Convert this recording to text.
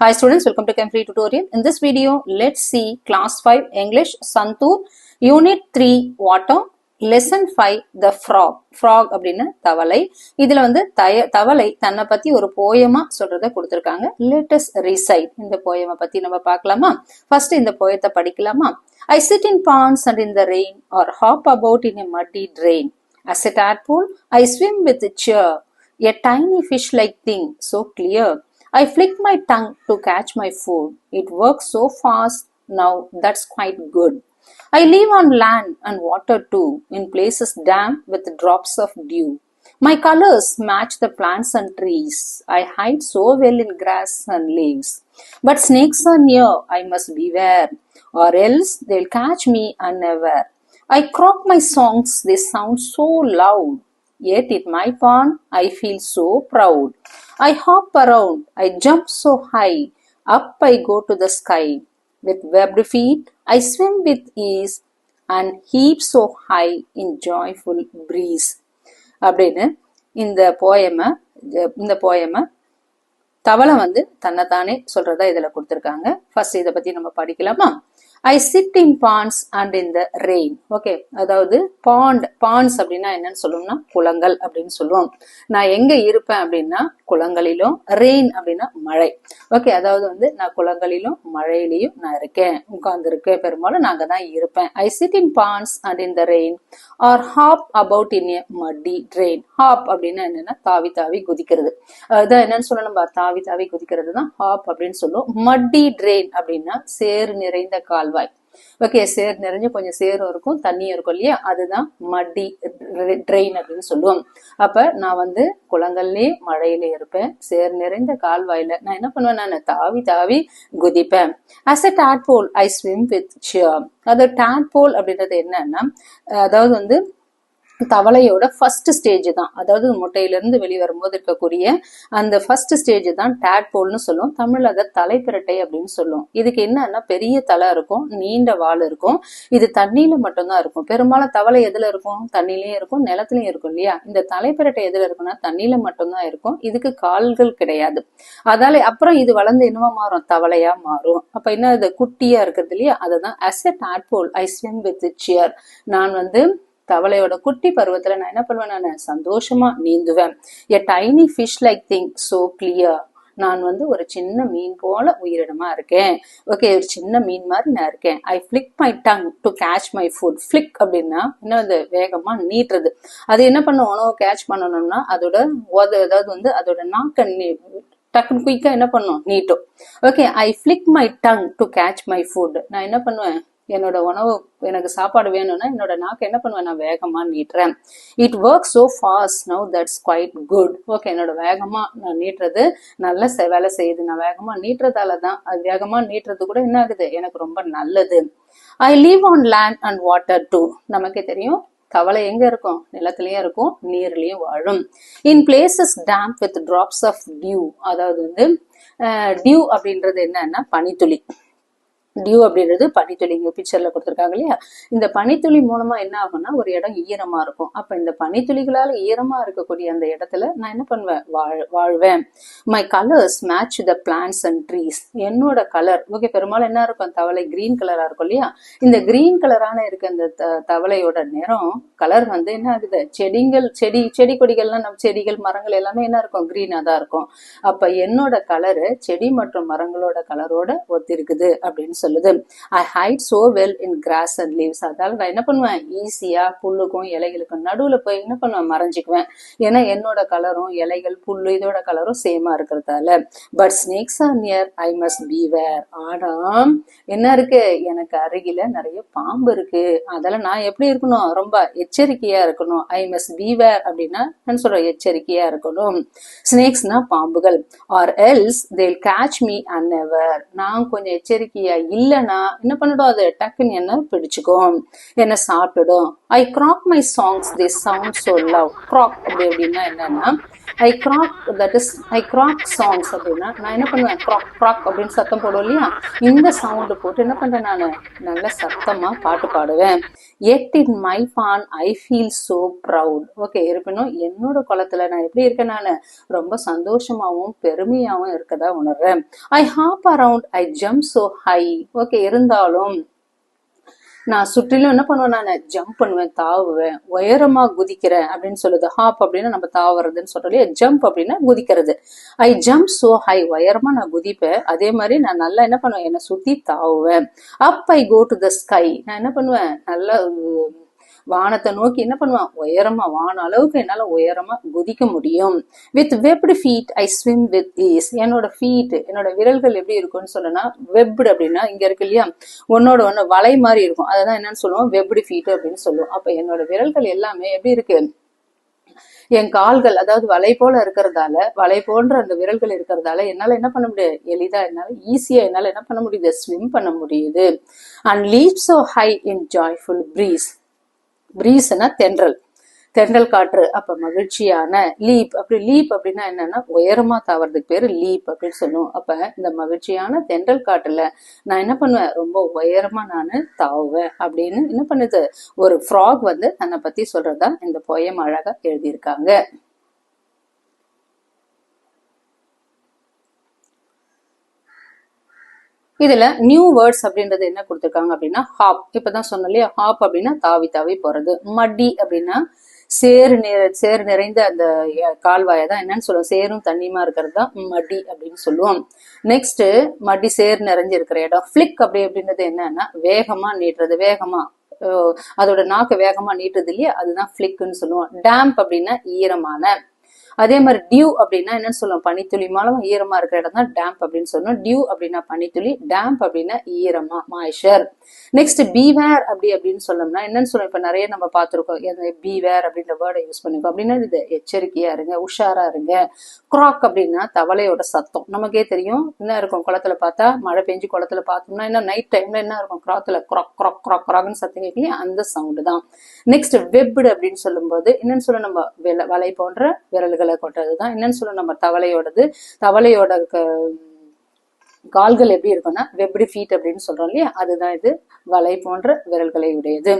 Hi students, welcome to Chem Free Tutorial. In this video, let's see Class 5 English Santur Unit 3 Water Lesson 5 The Frog. Frog அப்படின்னா தவளை. இதுல வந்து தவளை தன்னை பத்தி ஒரு போயமா சொல்றத கொடுத்திருக்காங்க. Let us recite. இந்த போயமா பத்தி நம்ம பார்க்கலாமா? First இந்த போயத்தை படிக்கலாமா? I sit in ponds and in the rain or hop about in a muddy drain. As a tadpole, I swim with cheer. A tiny fish-like thing, so clear. I flick my tongue to catch my food. It works so fast now, that's quite good. I live on land and water too, in places damp with drops of dew. My colors match the plants and trees. I hide so well in grass and leaves. But snakes are near, I must beware, or else they'll catch me unaware. I croak my songs, they sound so loud. Yet in my pond, I feel so proud. I hop around, I jump so high, up I go to the sky. With webbed feet, I swim with ease and heap so high in joyful breeze. அப்படின்னு இந்த போயமை தவளை வந்து தன்னைத்தானே சொல்றதா இதுல கொடுத்திருக்காங்க. First இதை பத்தி நம்ம படிக்கலாமா? I sit in ponds and in the rain. Okay, அதாவது பாண்ட்ஸ் அப்படின்னா என்னன்னு சொல்லுவோம்னா குளங்கள் அப்படின்னு சொல்லுவோம். நான் எங்க இருப்பேன் அப்படின்னா குளங்களிலும், ரெயின் அப்படின்னா மழை. ஓகே, அதாவது வந்து நான் குளங்களிலும் மழையிலையும் நான் இருக்கேன், உட்கார்ந்து இருக்கேன், பெரும்பாலும் நான் அங்கதான் இருப்பேன். I sit in ponds and in the rain or hop about in a muddy drain. Hop அப்படின்னா என்னன்னா தாவி தாவி குதிக்கிறது. அதான் என்னன்னு சொல்லணும், தாவி தாவி குதிக்கிறது தான் ஹாப் அப்படின்னு சொல்லுவோம். மட்டி ட்ரெயின் அப்படின்னா சேறு நிறைந்த கால்வாய். ஓகே, சேர் நிறைஞ்சு கொஞ்சம் சேரும் இருக்கும், தண்ணியும் இருக்கும் இல்லையா, அதுதான் மட்டி ட்ரெயின் அப்படின்னு சொல்லுவோம். அப்ப நான் வந்து குளங்கள்லயே மழையில இருப்பேன், சேர் நிறைந்த கால்வாயில நான் என்ன பண்ணுவேன், நான் தாவி தாவி குதிப்பேன். As a tadpole, I swim with cheer. அது tadpole அப்படின்றது என்னன்னா, அதாவது வந்து தவளையோட ஃபர்ஸ்ட் ஸ்டேஜ் தான், அதாவது முட்டையிலிருந்து வெளிவரும்போது இருக்கக்கூடிய அந்த ஃபர்ஸ்ட் ஸ்டேஜ் தான் டேட்போல்னு சொல்லுவோம். தமிழ்ல அதை தலைப்பிரட்டை அப்படின்னு சொல்லுவோம். இதுக்கு என்னன்னா பெரிய தலை இருக்கும், நீண்ட வால் இருக்கும். இது தண்ணியில மட்டும்தான் இருக்கும். பெரும்பாலும் தவளை எதுல இருக்கும், தண்ணிலயும் இருக்கும், நிலத்திலயும் இருக்கும் இல்லையா. இந்த தலைப்பிரட்டை எதுல இருக்குன்னா தண்ணியில மட்டும்தான் இருக்கும். இதுக்கு கால்கள் கிடையாது. அதால அப்புறம் இது வளர்ந்து என்னவா மாறும், தவளையா மாறும். அப்ப என்ன, இது குட்டியா இருக்கிறது இல்லையா, அதுதான் as a tadpole I swim with cheer. நான் வந்து தவளையோட குட்டி பருவத்துல நான் என்ன பண்ணுவேன், நான் சந்தோஷமா நீந்துவேன். A tiny fish like thing, so clear. நான் வந்து ஒரு சின்ன மீன் போல உயிரினமா இருக்கேன். ஓகே, ஒரு சின்ன மீன் மாதிரி நான் இருக்கேன். I flick my tongue to catch my food. Flick அப்படின்னா என்ன, அது வேகமா நீட்டுறது. அது என்ன பண்ணும், உணவு கேட்ச் பண்ணணும்னா அதோட அதாவது வந்து அதோட நாக்க டக்குன்னு குயிக்கா என்ன பண்ணும், நீட்டும். Okay, I flick my tongue to catch my food. நான் என்ன பண்ணுவேன், என்னோட உணவு, எனக்கு சாப்பாடு வேணும்னா என்னோட நாக்கு என்ன பண்ணுவேன், நான் வேகமா நீட்டுறேன். It works so fast now, that's quite good. Okay, என்னோட வேகமா நான் நீட்டுறது நல்ல வேலை செய்யுது. நான் வேகமா நீட்டுறதாலதான், அது வேகமா நீட்டுறது கூட என்ன ஆகுது, எனக்கு ரொம்ப நல்லது. I live on land and water too. நமக்கே தெரியும் தவளை எங்க இருக்கும், நிலத்திலயும் இருக்கும், நீர்லயும் வாழும். In places damp with drops of dew. அதாவது வந்து டியூ அப்படின்றது என்னன்னா பனித்துளி. டியூ அப்படின்றது பனித்துளி, இங்க பிக்சர்ல கொடுத்திருக்காங்க இல்லையா. இந்த பனித்துளி மூலமா என்ன ஆகும்னா ஒரு இடம் ஈரமா இருக்கும். அப்ப இந்த பனித்துளிகளால ஈரமா இருக்கக்கூடிய அந்த இடத்துல நான் என்ன பண்ணுவேன், வாழ்வேன். My colours match the plants and trees. என்னோட கலர், ஓகே, பெரும்பாலும் என்ன இருக்கும், தவளை கிரீன் கலரா இருக்கும் இல்லையா. இந்த கிரீன் கலரான இருக்க இந்த தவளையோட நிறம் கலர் வந்து என்ன ஆகுது, செடி கொடிகள்லாம், நம்ம செடிகள் மரங்கள் எல்லாமே என்ன இருக்கும், கிரீனா தான் இருக்கும். அப்ப என்னோட கலரு செடி மற்றும் மரங்களோட கலரோட ஒத்திருக்குது அப்படின்னு சொல்லுது. I hide so well in grass and leaves. அதால நான் என்ன பண்ணுவேன், ஈஸியா புல்லுக்கும் இலைகளுக்கும் நடுவுல போய் என்ன பண்ணுவேன், மறைஞ்சுக்குவேன். ஏன்னா என்னோட கலரும் இலைகள் புல்லு இதோட கலரும் சேமா இருக்கிறதால. But snakes are near, I must beware. ஆனா என்ன இருக்கு, எனக்கு அருகில நிறைய பாம்பு இருக்கு. அதெல்லாம் நான் எப்படி இருக்கணும், ரொம்ப எச்சரிக்கையா இருக்கணும். I must beware அப்படின்னா நான் சொல்றேன், எச்சரிக்கையா இருக்கணும். ஸ்னேக்ஸ்னா பாம்புகள். Or else they'll catch me unaware. நான் கொஞ்சம் எச்சரிக்கையா இல்லனா என்ன பண்ணிடும், அது டக்குன்னு என்ன பிடிச்சுக்கும், என்ன சாப்பிட்டுடும். I croak my songs, they sound so loud. Croak அப்படின்னா என்னன்னா I croak, that is I croak songs அப்படின்னா நான் என்ன பண்ணுவேன், கிராக் கிராக் அப்படின்னு சத்தம் போடுவோம் இல்லையா, இந்த சவுண்டு போட்டு என்ன பண்றேன் நான் நல்ல சத்தமா பாட்டு பாடுவேன். At in my pond I feel so proud. Okay, இருப்பினும் என்னோட குளத்துல நான் எப்படி இருக்கேன், நான் ரொம்ப சந்தோஷமாவும் பெருமையாவும் இருக்கதா உணர்றேன். I hop around I jump so high. Okay, இருந்தாலும் நான் சுற்றிலும் என்ன பண்ணுவேன், நான் ஜம்ப் பண்ணுவேன், தாவுவேன், உயரமா குதிக்கிறேன் அப்படின்னு சொல்லுது. ஹாப் அப்படின்னா நம்ம தாவறதுன்னு சொல்றோம், ஜம்ப் அப்படின்னா குதிக்கிறது. ஐ ஜம்ப் சோ ஹை, உயரமா நான் குதிப்பேன், அதே மாதிரி நான் நல்லா என்ன பண்ணுவேன், என்னை சுத்தி தாவுவேன். அப் ஐ கோ டு த ஸ்கை, நான் என்ன பண்ணுவேன், நல்லா வானத்தை நோக்கி என்ன பண்ணுவேன், உயரமா வான அளவுக்கு என்னால உயரமா குதிக்க முடியும். With webbed feet I swim with ease. என்னோட ஃபீட், என்னோட விரல்கள் எப்படி இருக்கும்னு சொல்லனா, வெப்டு அப்படின்னா இங்க இருக்கு இல்லையா, ஒன்னோட ஒன்னு வலை மாதிரி இருக்கும், அதான் என்னன்னு சொல்லுவோம், வெப்டு ஃபீட் அப்படின்னு சொல்லுவோம். அப்ப என்னோட விரல்கள் எல்லாமே எப்படி இருக்கு, என் கால்கள் அதாவது வலை போல இருக்கிறதால, வலை போன்ற அந்த விரல்கள் இருக்கிறதால என்னால என்ன பண்ண முடியாது, எளிதா என்னால ஈஸியா என்னால என்ன பண்ண முடியுது, ஸ்விம் பண்ண முடியுது. And leap so high in joyful breeze. பிரீஸ்னா தென்றல், தென்றல் காற்று. அப்ப மகிழ்ச்சியான லீப், அப்படி லீப் அப்படின்னா என்னன்னா உயரமா தாவறதுக்கு பேரு லீப் அப்படின்னு சொல்லுவோம். அப்ப இந்த மகிழ்ச்சியான தென்றல் காற்றுல நான் என்ன பண்ணுவேன், ரொம்ப உயரமா நானு தாவுவேன் அப்படின்னு என்ன பண்ணுது, ஒரு ஃப்ராக் வந்து தன்னை பத்தி சொல்றதா இந்த போயம் அழகா எழுதியிருக்காங்க. இதுல நியூ வேர்ட்ஸ் அப்படின்றது என்ன கொடுத்திருக்காங்க அப்படின்னா, ஹாப், இப்பதான் சொன்னோம் இல்லையா, ஹாப் அப்படின்னா தாவி தாவி போறது. மடி அப்படின்னா சேறு நிறைந்த அந்த கால்வாயை தான் என்னன்னு சொல்லுவோம், சேரும் தண்ணியுமா இருக்கிறது தான் மடி அப்படின்னு சொல்லுவோம். நெக்ஸ்ட் மடி சேர் நிறைஞ்சு இருக்கிற இடம். ஃபிளிக் அப்படி அப்படின்றது என்னன்னா வேகமா நீட்டுறது, வேகமா அதோட நாக்கு வேகமா நீட்டுறது இல்லையா, அதுதான் ஃபிளிக்னு சொல்லுவோம். டேம்ப் அப்படின்னா ஈரமான. அதே மாதிரி டியூ அப்படின்னா என்னன்னு சொல்லுவோம், பனித்துளி மூலமா ஈரமா இருக்கிற இடம் தான் டேம்ப் அப்படின்னு சொல்லுவோம். டியூ அப்படின்னா பனித்துளி, டேம்ப் அப்படின்னா ஈரமா, மாய்ச்சர். நெக்ஸ்ட் பீவேர் அப்படின்னு சொல்லணும்னா என்னன்னு சொல்லுவோம், இப்ப நிறைய நம்ம பார்த்திருக்கோம், பீவேர் அப்படின்ற வேர்டை யூஸ் பண்ணிருக்கோம். அப்படின்னா இது எச்சரிக்கையா இருங்க, உஷாரா இருங்க. கிராக் அப்படின்னா தவளையோட சத்தம், நமக்கே தெரியும் என்ன இருக்கும், குளத்துல பார்த்தா மழை பெஞ்சு குளத்துல பார்த்தோம்னா என்ன நைட் டைம்ல என்ன இருக்கும், குளத்துல கிராக் கிராக் கிராக் கிராக்னு சத்தம் கேட்கலையே, அந்த சவுண்டு தான். நெக்ஸ்ட் வெப்டு அப்படின்னு சொல்லும் போது என்னன்னு சொல்ல, நம்ம வலை போன்ற விரல்கள் கொண்டதுதான் என்னன்னு சொல்ல, நம்ம தவளையோடது. தவளையோட கால்கள் எப்படி இருக்கும்னா வெப்டு ஃபீட் அப்படின்னு சொல்றோம் இல்லையா, அதுதான் இது வலை போன்ற விரல்களை உடையது.